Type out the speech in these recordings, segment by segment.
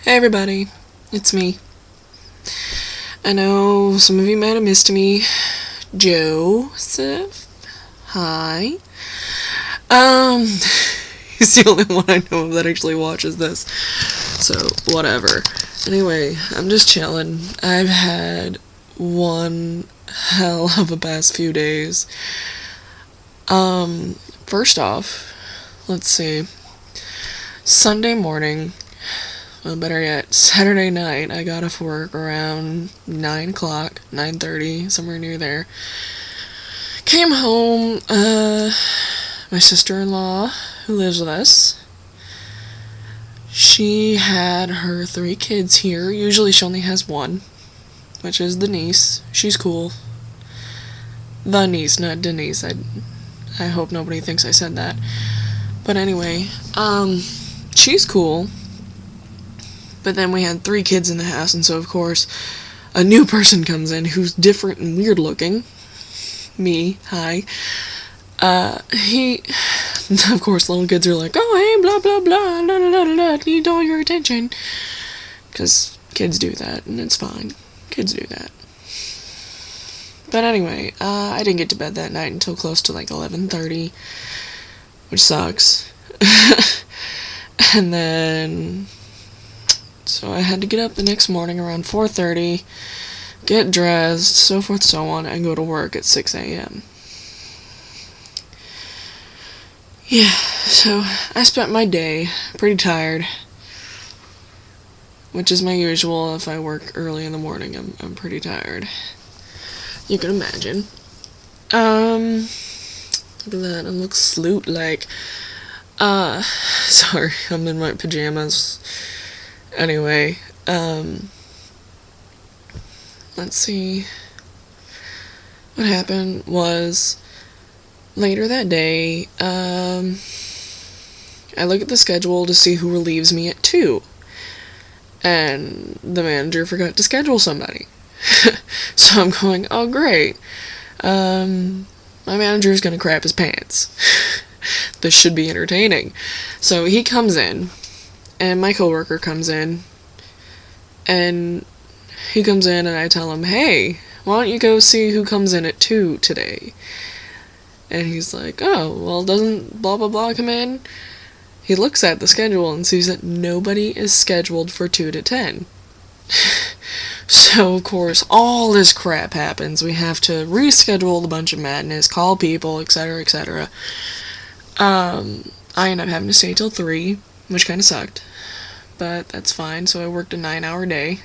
Hey everybody, it's me. I know some of you might have missed me. Joseph. Hi. Um, he's the only one I know of that actually watches this. So, whatever. Anyway, I'm just chilling. I've had one hell of a past few days. First off, let's see. Sunday morning, well, better yet, Saturday night, I got off work around 9 o'clock, 9:30, somewhere near there. Came home, my sister-in-law, who lives with us, she had her 3 kids here. Usually she only has one, which is the niece. She's cool. The niece, not Denise. I hope nobody thinks I said that. But anyway, she's cool. But then we had 3 kids in the house, and so of course, a new person comes in who's different and weird looking. Me, hi. Of course, little kids are like, oh, hey, blah, blah, blah, blah, blah, blah, blah, need all your attention. Because kids do that, and it's fine. Kids do that. But anyway, I didn't get to bed that night until close to like 11:30, which sucks. And then so I had to get up the next morning around 4:30, get dressed, so forth, so on, and go to work at 6 a.m. Yeah, so I spent my day pretty tired, which is my usual. If I work early in the morning, I'm pretty tired. You can imagine. Look at that, I look sloot like. Sorry, I'm in my pajamas. Anyway, let's see. What happened was, later that day, I look at the schedule to see who relieves me at 2. And the manager forgot to schedule somebody. So I'm going, oh great. My manager's gonna crap his pants. This should be entertaining. So he comes in, and my coworker comes in, and he comes in, and I tell him, hey, why don't you go see who comes in at 2 today? And he's like, oh, well, doesn't blah blah blah come in? He looks at the schedule and sees that nobody is scheduled for 2 to 10. So, of course, all this crap happens. We have to reschedule a bunch of madness, call people, etc., etc. I ended up having to stay till 3, which kind of sucked. But that's fine, so I worked a 9-hour day.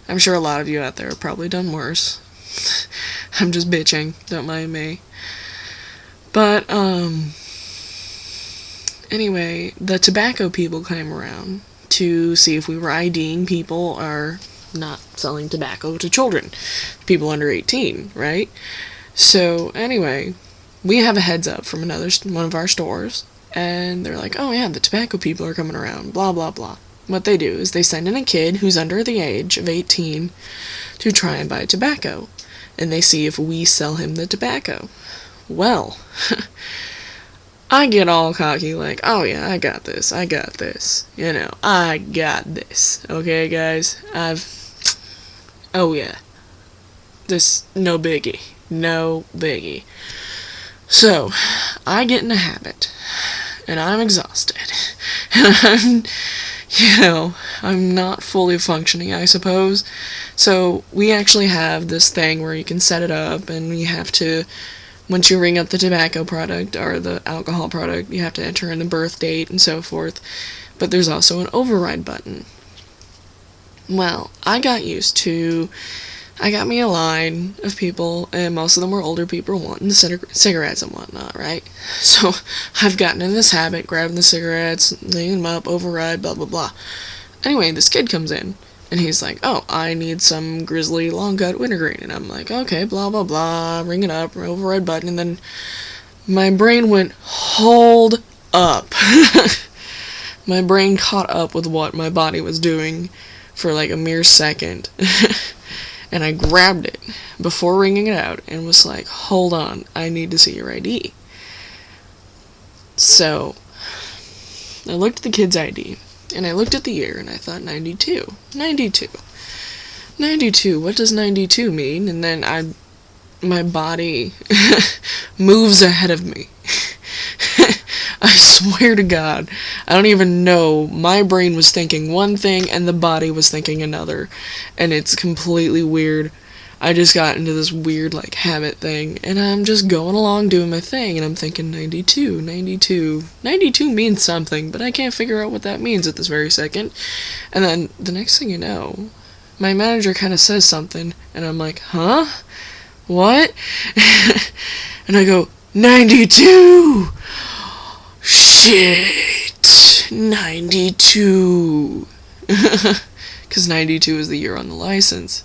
I'm sure a lot of you out there have probably done worse. I'm just bitching, don't mind me. But, anyway, the tobacco people came around to see if we were IDing people or not selling tobacco to children. People under 18, right? So, anyway, we have a heads up from one of our stores, and they're like, oh yeah, the tobacco people are coming around, blah blah blah. What they do is they send in a kid who's under the age of 18 to try and buy tobacco, and they see if we sell him the tobacco. Well, I get all cocky like, oh yeah, I got this, I got this, okay guys, oh yeah, this, no biggie. So, I get in a habit, and I'm exhausted, and I'm not fully functioning, I suppose. So, we actually have this thing where you can set it up, and you have to, once you ring up the tobacco product, or the alcohol product, you have to enter in the birth date, and so forth. But there's also an override button. Well, I got me a line of people, and most of them were older people wanting cigarettes and whatnot, right? So, I've gotten in this habit, grabbing the cigarettes, laying them up, override, blah blah blah. Anyway, this kid comes in, and he's like, oh, I need some Grizzly Long Gut Wintergreen, and I'm like, okay, blah blah blah, ring it up, override button, and then my brain went, hold up. My brain caught up with what my body was doing for like a mere second. And I grabbed it before ringing it out and was like, hold on, I need to see your ID. So, I looked at the kid's ID, And I looked at the year, and I thought 92. 92. 92, what does 92 mean? And then my body moves ahead of me. I swear to God, I don't even know. My brain was thinking one thing and the body was thinking another. And it's completely weird. I just got into this weird, like, habit thing. And I'm just going along doing my thing. And I'm thinking 92, 92. 92 means something, but I can't figure out what that means at this very second. And then the next thing you know, my manager kind of says something. And I'm like, huh? What? And I go, 92! Shit! 92! Because 92 is the year on the license.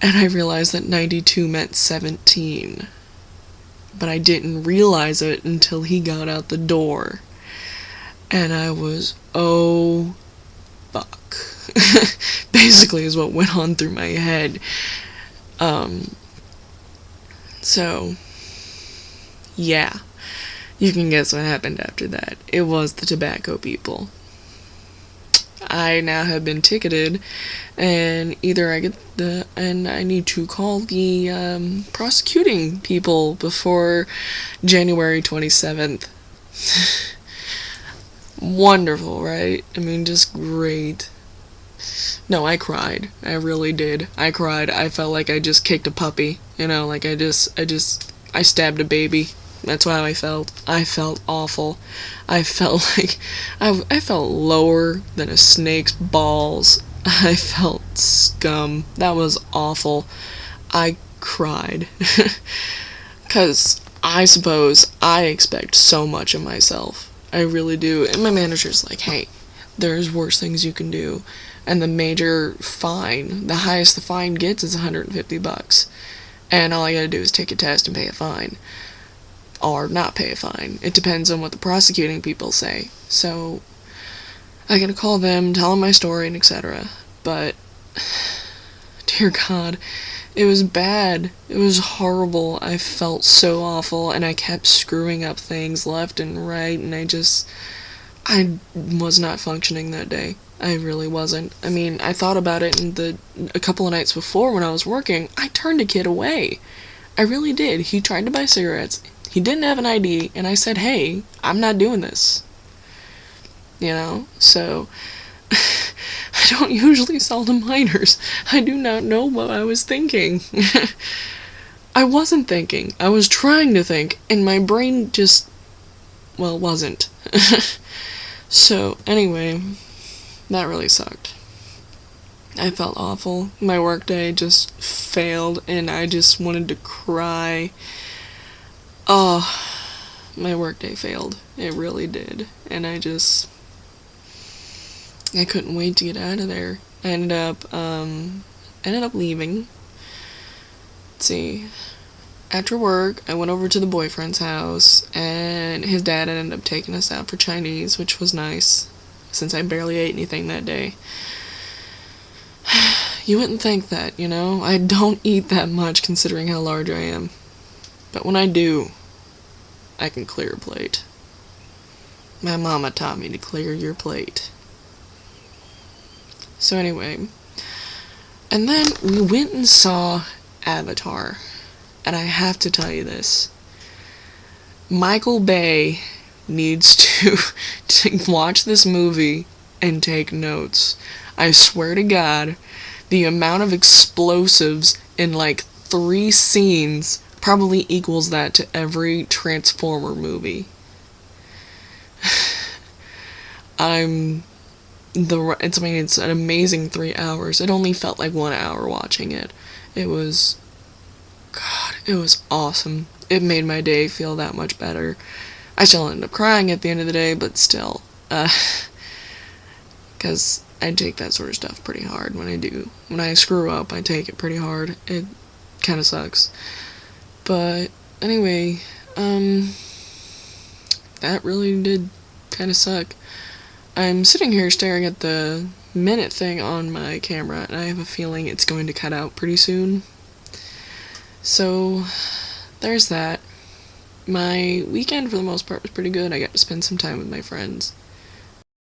And I realized that 92 meant 17. But I didn't realize it until he got out the door. And I was, oh, fuck. Basically is what went on through my head. So, yeah. You can guess what happened after that. It was the tobacco people. I now have been ticketed, and either I need to call the prosecuting people before January 27th. Wonderful, right? I mean, just great. No, I cried. I really did. I cried. I felt like I just kicked a puppy. You know, like I stabbed a baby. That's how I felt. I felt awful. I felt like I felt lower than a snake's balls. I felt scum. That was awful. I cried. 'Cause I suppose I expect so much of myself. I really do. And my manager's like, hey, there's worse things you can do. And the major fine, the highest the fine gets is $150. And all I gotta do is take a test and pay a fine. Or not pay a fine. It depends on what the prosecuting people say. So, I gotta call them, tell them my story, and etc. But, dear God, it was bad. It was horrible. I felt so awful, and I kept screwing up things left and right, and I was not functioning that day. I really wasn't. I mean, I thought about it a couple of nights before when I was working. I turned a kid away. I really did. He tried to buy cigarettes. He didn't have an ID, and I said, hey, I'm not doing this. You know? So, I don't usually sell to minors. I do not know what I was thinking. I wasn't thinking. I was trying to think, and my brain just, well, wasn't. So, anyway, that really sucked. I felt awful. My workday just failed, and I just wanted to cry. Oh, my workday failed. It really did. And I couldn't wait to get out of there. I ended up leaving. Let's see. After work, I went over to the boyfriend's house, and his dad ended up taking us out for Chinese, which was nice, since I barely ate anything that day. You wouldn't think that, you know? I don't eat that much considering how large I am. But when I do, I can clear a plate. My mama taught me to clear your plate. So anyway, and then we went and saw Avatar. And I have to tell you this. Michael Bay needs to watch this movie and take notes. I swear to God, the amount of explosives in like 3 scenes probably equals that to every Transformer movie. It's an amazing 3 hours. It only felt like 1 hour watching it. It was awesome. It made my day feel that much better. I still ended up crying at the end of the day, but still, because I take that sort of stuff pretty hard when I screw up, I take it pretty hard. It kind of sucks. But anyway, that really did kind of suck. I'm sitting here staring at the minute thing on my camera, and I have a feeling it's going to cut out pretty soon. So, there's that. My weekend, for the most part, was pretty good. I got to spend some time with my friends.